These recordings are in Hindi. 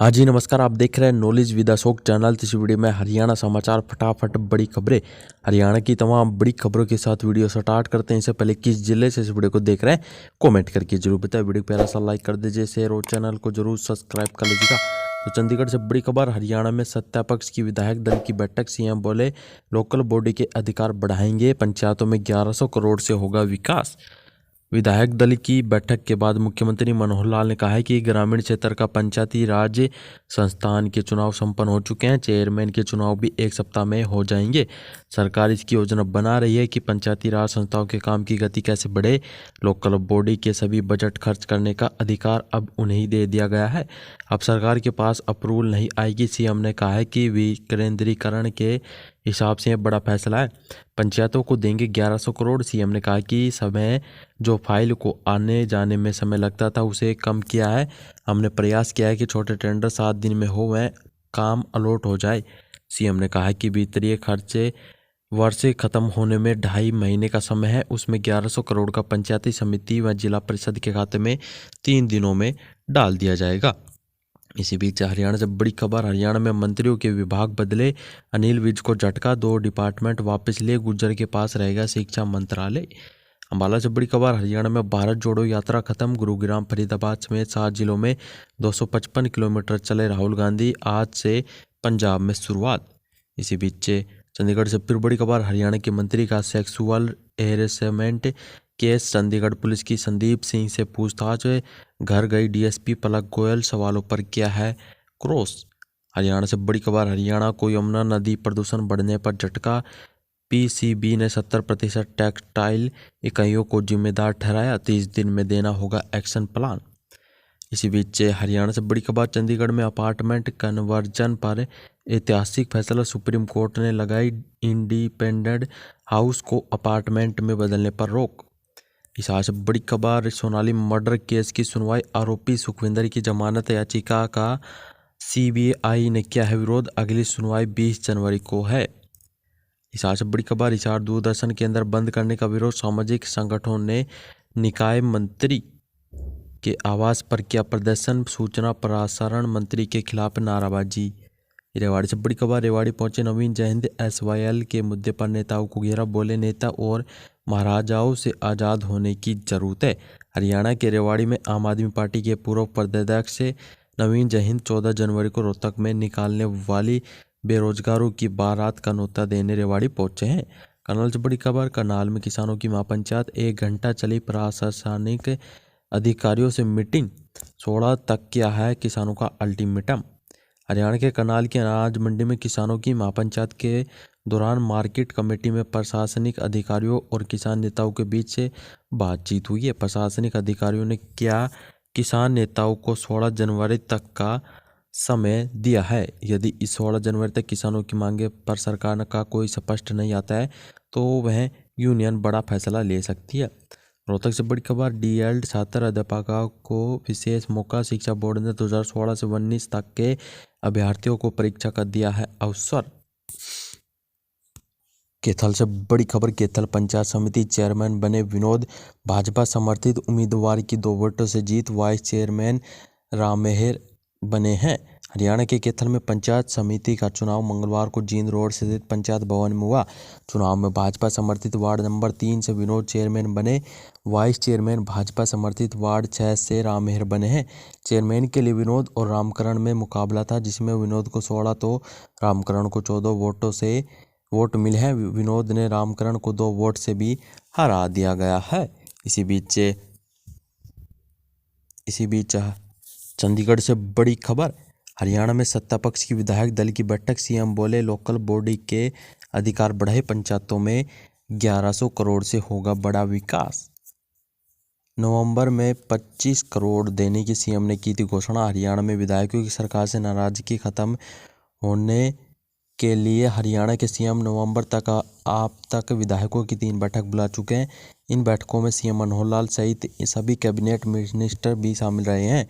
हाँ जी, नमस्कार। आप देख रहे हैं नॉलेज विद अशोक चैनल। इस वीडियो में हरियाणा समाचार फटाफट बड़ी खबरें। हरियाणा की तमाम बड़ी खबरों के साथ वीडियो स्टार्ट करते हैं। इससे पहले किस जिले से इस वीडियो को देख रहे हैं कमेंट करके जरूर बताएं। वीडियो को प्यारा सा लाइक कर दीजिए, शेयर और चैनल को जरूर सब्सक्राइब कर लीजिएगा। तो चंडीगढ़ से बड़ी खबर। हरियाणा में सत्तापक्ष की विधायक दल की बैठक। सीएम बोले लोकल बॉडी के अधिकार बढ़ाएंगे, पंचायतों में 1100 करोड़ से होगा विकास। विधायक दल की बैठक के बाद मुख्यमंत्री मनोहर लाल ने कहा है कि ग्रामीण क्षेत्र का पंचायती राज संस्थान के चुनाव संपन्न हो चुके हैं। चेयरमैन के चुनाव भी एक सप्ताह में हो जाएंगे। सरकार इसकी योजना बना रही है कि पंचायती राज संस्थाओं के काम की गति कैसे बढ़े। लोकल बॉडी के सभी बजट खर्च करने का अधिकार अब उन्हें दे दिया गया है। अब सरकार के पास अप्रूवल नहीं आएगी। सीएम ने कहा है कि विकेंद्रीकरण के हिसाब से यह बड़ा फैसला है। पंचायतों को देंगे 1100 करोड़। सीएम ने कहा कि समय जो फाइल को आने जाने में समय लगता था उसे कम किया है। हमने प्रयास किया है कि छोटे टेंडर 7 दिन में हो वह काम अलॉट हो जाए। सीएम ने कहा कि वित्तीय खर्चे वर्ष खत्म होने में 2.5 महीने का समय है। उसमें 1100 करोड़ का पंचायती समिति व जिला परिषद के खाते में 3 दिनों में डाल दिया जाएगा। इसी बीच हरियाणा से बड़ी खबर। हरियाणा में मंत्रियों के विभाग बदले। अनिल विज को झटका, 2 डिपार्टमेंट वापस लिए। गुर्जर के पास रहेगा शिक्षा मंत्रालय। अंबाला से बड़ी खबर। हरियाणा में भारत जोड़ो यात्रा खत्म। गुरुग्राम, फरीदाबाद समेत 7 जिलों में 255 किलोमीटर चले राहुल गांधी। आज से पंजाब में शुरुआत। इसी बीच चंडीगढ़ से फिर बड़ी खबर। हरियाणा के मंत्री का sexual harassment case. Chandigarh police की संदीप सिंह से पूछताछ। घर गई डीएसपी पलक गोयल, सवालों पर किया है क्रॉस। हरियाणा से बड़ी खबर। हरियाणा को यमुना नदी प्रदूषण बढ़ने पर झटका। पीसीबी ने 70% टेक्सटाइल इकाइयों को जिम्मेदार ठहराया। 30 दिन में देना होगा एक्शन प्लान। इसी बीच हरियाणा से बड़ी खबर। चंडीगढ़ में अपार्टमेंट कन्वर्जन पर ऐतिहासिक फैसला। सुप्रीम कोर्ट ने लगाई इंडिपेंडेंट हाउस को अपार्टमेंट में बदलने पर रोक। इस आज बड़ी खबर। सोनाली मर्डर केस की सुनवाई। आरोपी सुखविंदर की जमानत याचिका का सीबीआई ने किया है विरोध। अगली सुनवाई 20 जनवरी को है। इस आज बड़ी खबर। हिसार दूरदर्शन केंद्र बंद करने का विरोध। सामाजिक संगठनों ने निकाय मंत्री के आवास पर किया प्रदर्शन। सूचना प्रसारण मंत्री के खिलाफ नाराबाजी। रेवाड़ी से बड़ी खबर। रेवाड़ी पहुंचे नवीन जयहिंद। एसवाईएल के मुद्दे पर नेताओं को घेरा। बोले नेता और महाराजाओं से आज़ाद होने की जरूरत है। हरियाणा के रेवाड़ी में आम आदमी पार्टी के पूर्व प्रदेशाध्यक्ष नवीन जयहिंद 14 जनवरी को रोहतक में निकालने वाली बेरोजगारों की बारात का न्योता देने रेवाड़ी पहुंचे हैं। करनाल से बड़ी खबर। करनाल में किसानों की महापंचायत। 1 घंटा चली। प्रशासनिक अधिकारियों से मीटिंग। 16 तक किया है किसानों का अल्टीमेटम। हरियाणा के करनाल की अनाज मंडी में किसानों की महापंचायत के दौरान मार्केट कमेटी में प्रशासनिक अधिकारियों और किसान नेताओं के बीच से बातचीत हुई है। प्रशासनिक अधिकारियों ने क्या किसान नेताओं को 16 जनवरी तक का समय दिया है। यदि इस 16 जनवरी तक किसानों की मांगे पर सरकार का कोई स्पष्ट नहीं आता है तो वह यूनियन बड़ा फैसला ले सकती है। रोहतक से बड़ी खबर। डीएलएड छात्र अध्यापकों को विशेष मौका। शिक्षा बोर्ड ने 2016 से 19 तक के अभ्यर्थियों को परीक्षा का दिया है अवसर। कैथल से बड़ी खबर। कैथल पंचायत समिति चेयरमैन बने विनोद। भाजपा समर्थित उम्मीदवार की 2 वोटों से जीत। वाइस चेयरमैन रामेहर बने हैं। हरियाणा के कैथल में पंचायत समिति का चुनाव मंगलवार को जींद रोड स्थित पंचायत भवन में हुआ। चुनाव में भाजपा समर्थित वार्ड नंबर 3 से विनोद चेयरमैन बने। वाइस चेयरमैन भाजपा समर्थित वार्ड 6 से रामेहर बने हैं। चेयरमैन के लिए विनोद और रामकरण में मुकाबला था, जिसमें विनोद को 16 तो रामकरण को 14 वोटों से वोट मिले हैं। विनोद ने रामकरण को 2 वोट से भी हरा दिया गया है। इसी बीच चंडीगढ़ से बड़ी खबर। हरियाणा में सत्तापक्ष की विधायक दल की बैठक। सीएम बोले लोकल बॉडी के अधिकार बढ़े, पंचायतों में 1100 करोड़ से होगा बड़ा विकास। नवंबर में 25 करोड़ देने की सीएम ने की थी घोषणा। हरियाणा में विधायकों की सरकार से नाराजगी खत्म होने के लिए हरियाणा के सीएम नवंबर तक आप तक विधायकों की 3 बैठक बुला चुके हैं। इन बैठकों में सीएम मनोहर लाल सहित सभी कैबिनेट मिनिस्टर भी शामिल रहे हैं।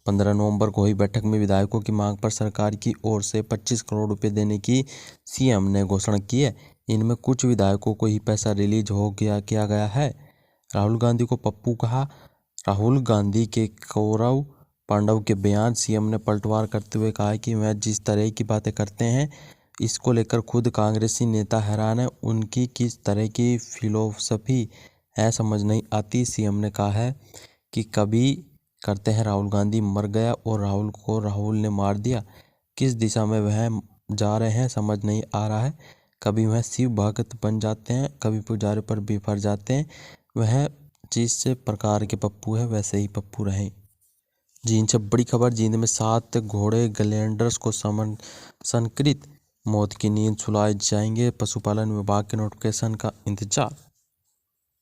15 नवंबर को हुई बैठक में विधायकों की मांग पर सरकार की ओर से 25 करोड़ रुपए देने की सीएम ने घोषणा की है। इनमें कुछ विधायकों को ही पैसा रिलीज हो गया किया गया है। राहुल गांधी को पप्पू कहा। राहुल गांधी के गौरव पांडव के बयान। सीएम ने पलटवार करते हुए कहा कि वह जिस तरह की बातें करते हैं इसको लेकर खुद कांग्रेसी नेता हैरान है। उनकी किस तरह की फिलोसफी है समझ नहीं आती। सीएम ने कहा है कि कभी करते हैं राहुल गांधी मर गया और राहुल को राहुल ने मार दिया। किस दिशा में वह जा रहे हैं समझ नहीं आ रहा है। कभी वह शिव भक्त बन जाते हैं, कभी पुजारी पर बिफर जाते हैं। वह जिस प्रकार के पप्पू है वैसे ही पप्पू रहें। जींद से बड़ी खबर। जींद में 7 घोड़े ग्लैंडर्स को संक्रमित मौत की नींद सुलाए जाएंगे। पशुपालन विभाग के नोटिफिकेशन का इंतजार।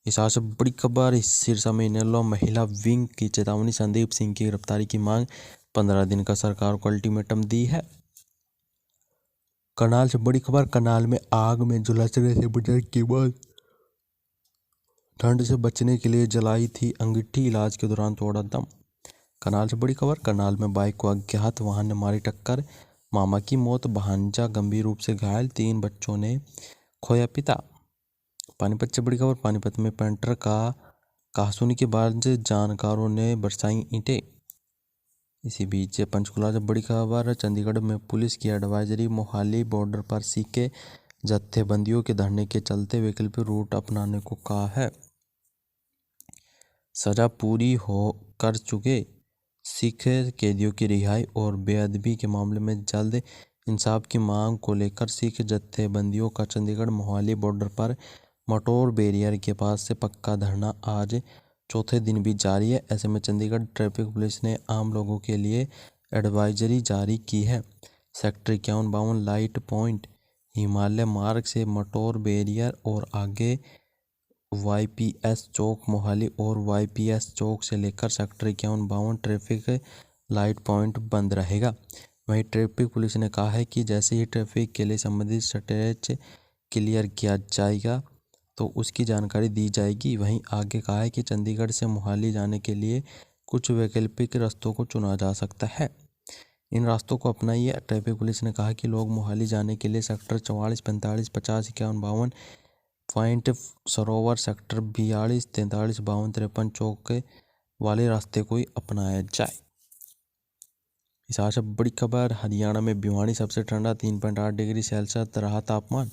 इस से बड़ी खबर। सिरसा में इनेलो महिला विंग की चेतावनी। संदीप सिंह की गिरफ्तारी की मांग। 15 दिन का सरकार को अल्टीमेटम दी है। करनाल से बड़ी खबर। करनाल में आग में झुलसने से बचने के बाद ठंड से बचने के लिए जलाई थी अंगीठी, इलाज के दौरान तोड़ा दम। करनाल से बड़ी खबर। करनाल में बाइक को अज्ञात वाहन ने मारी टक्कर, मामा की मौत, भांजा गंभीर रूप से घायल, 3 बच्चों ने खोया पिता। पानीपत से बड़ी खबर। पानीपत में पेंटर का कहासुनी के बाद जानकारों ने बरसाई ईंटें। इसी बीच पंचकुला से बड़ी खबर। चंडीगढ़ में पुलिस की एडवाइजरी। मोहाली बॉर्डर पर सिख के जत्थेबंदियों के धरने के चलते वैकल्पिक रूट अपनाने को कहा है। सजा पूरी हो कर चुके सिख कैदियों की रिहाई और बेअदबी के मामले में जल्द इंसाफ की मांग को लेकर सिख जत्थेबंदियों का चंडीगढ़ मोहाली बॉर्डर पर मटोर बैरियर के पास से पक्का धरना आज चौथे दिन भी जारी है। ऐसे में चंडीगढ़ ट्रैफिक पुलिस ने आम लोगों के लिए एडवाइजरी जारी की है। सेक्टर 51-52 लाइट पॉइंट हिमालय मार्ग से मटोर बैरियर और आगे YPS चौक मोहाली और YPS चौक से लेकर सेक्टर 51-52 ट्रैफिक लाइट पॉइंट बंद रहेगा। वहीं ट्रैफिक पुलिस ने कहा है कि जैसे ही ट्रैफिक के लिए संबंधित स्ट्रेच क्लियर किया जाएगा तो उसकी जानकारी दी जाएगी। वहीं आगे कहा है कि चंडीगढ़ से मोहाली जाने के लिए कुछ वैकल्पिक रास्तों को चुना जा सकता है, इन रास्तों को अपनाइए। ट्रैफिक पुलिस ने कहा कि लोग मोहाली जाने के लिए सेक्टर 44, 45, 50, 51, 52 पॉइंट सरोवर, सेक्टर 42, 43, 52, 53 चौक वाले रास्ते को ही अपनाया जाए। इस आज बड़ी खबर। हरियाणा में भिवानी सबसे ठंडा 3.8 डिग्री सेल्सियस रहा तापमान।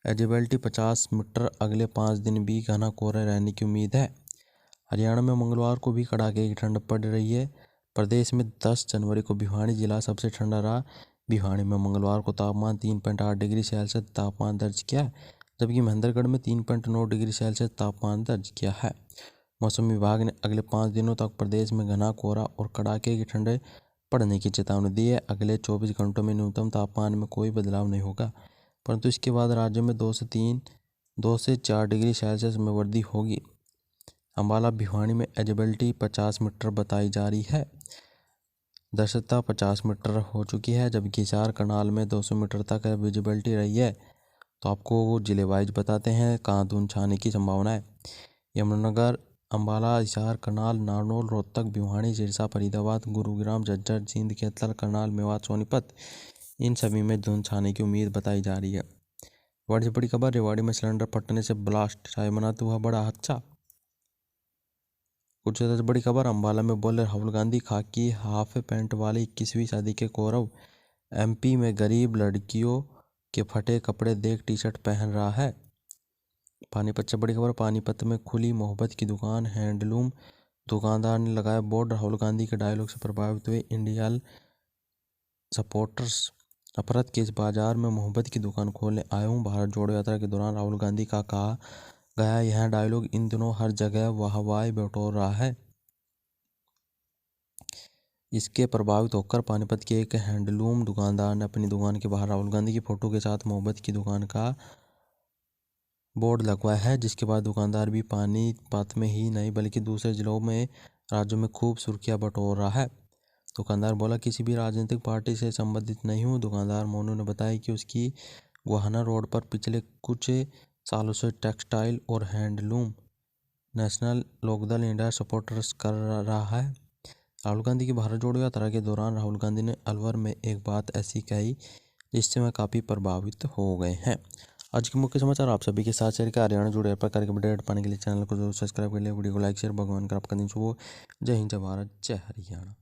Eligibility 50 metre. अगले 5 दिन भी घना कोहरा रहने की उम्मीद है। हरियाणा में मंगलवार को भी कड़ाके की ठंड पड़ रही है। प्रदेश में 10 जनवरी को भिवानी जिला सबसे ठंडा रहा। भिवानी में मंगलवार को तापमान 3.8 डिग्री सेल्सियस तापमान दर्ज किया, जबकि महेंद्रगढ़ में 3.9 डिग्री सेल्सियस तापमान दर्ज किया है। मौसम विभाग ने अगले 5 दिनों तक प्रदेश में घना कोहरा और कड़ाके की ठंड पड़ने की चेतावनी दी है। अगले 24 घंटों में न्यूनतम तापमान में कोई बदलाव नहीं होगा, परंतु इसके बाद राज्य में 2 से 4 डिग्री सेल्सियस में वृद्धि होगी। अम्बाला भिवानी में एलिजिबिलिटी 50 मीटर बताई जा रही है। दक्षता 50 मीटर हो चुकी है, जबकि हिसार करनाल में 200 मीटर तक विजिबिलिटी रही है। तो आपको जिले वाइज बताते हैं कहाँ धुंध छाने की संभावना है। यमुनानगर, अम्बाला, हिसार, करनाल, नारनौल, रोहतक, भिवानी, सिरसा, फरीदाबाद, गुरुग्राम, झज्जर, जींद, कैथल, करनाल, मेवात, सोनीपत, इन सभी में धुंध छाने की उम्मीद बताई जा रही है। रेवाड़ी से बड़ी खबर। रेवाड़ी में सिलेंडर फटने से ब्लास्ट, चाय बनाते हुआ बड़ा हादसा। कुछ से बड़ी खबर। अम्बाला में बोले राहुल गांधी, खाकी हाफ पैंट वाली 21वीं सदी के गौरव। MP में गरीब लड़कियों के फटे कपड़े देख टी-शर्ट पहन रहा है। पानीपत से बड़ी खबर। पानीपत में खुली मोहब्बत की दुकान, हैंडलूम दुकानदार ने लगाया बोर्ड। राहुल गांधी के डायलॉग से प्रभावित हुए इंडियन सपोर्टर्स। अफरत के इस बाजार में मोहब्बत की दुकान खोलने आया हूँ। भारत जोड़ो यात्रा के दौरान राहुल गांधी का कहा गया यह डायलॉग इन दिनों हर जगह वाहवाही बटोर रहा है। इसके प्रभावित होकर पानीपत के एक हैंडलूम दुकानदार ने अपनी दुकान के बाहर राहुल गांधी की फोटो के साथ मोहब्बत की दुकान का बोर्ड लगवाया है, जिसके बाद दुकानदार भी पानीपत में ही नहीं बल्कि दूसरे जिलों में, राज्यों में खूब सुर्खियां बटोर रहा है। दुकानदार बोला, किसी भी राजनीतिक पार्टी से संबंधित नहीं हूँ। दुकानदार मोनू ने बताया कि उसकी गोहाना रोड पर पिछले कुछ सालों से टेक्सटाइल और handloom national Lok Dal India supporters कर रहा है। राहुल गांधी की भारत जोड़ो यात्रा के दौरान राहुल गांधी ने अलवर में एक बात ऐसी कही जिससे वह काफ़ी प्रभावित हो गए हैं। आज के मुख्य समाचार आप सभी के साथ शेयर किया। हरियाणा जुड़े प्रकार के अपडेट पाने के लिए चैनल को जरूर सब्सक्राइब कर लिया। वीडियो को लाइक शेयर। भगवान का आपका दिन शुभ हो। जय हिंद, जय भारत, जय हरियाणा।